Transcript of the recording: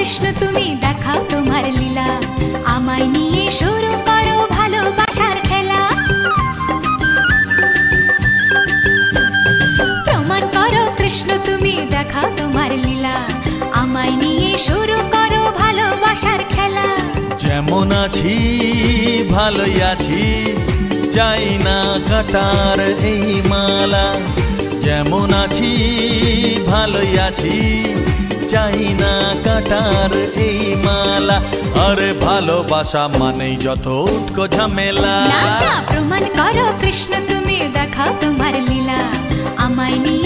কৃষ্ণ তুমি দেখাও তোমার লীলা, আমায় নিয়ে শুরু করো ভালোবাসার খেলা। প্রমাণ করো কৃষ্ণ তুমি দেখাও তোমার লীলা, আমায় নিয়ে শুরু করো ভালোবাসার খেলা। যেমন আছি ভালোই আছি, চাই না কাটার এই মালা। যেমন আছি ভালোই আছি, চাই না কাটার এই মালা। আরে ভালোবাসা মানেই যত উটকো ঝামেলা। না না, প্রমাণ করো কৃষ্ণ তুমি দেখাও তোমার লীলা, আমায় নিয়ে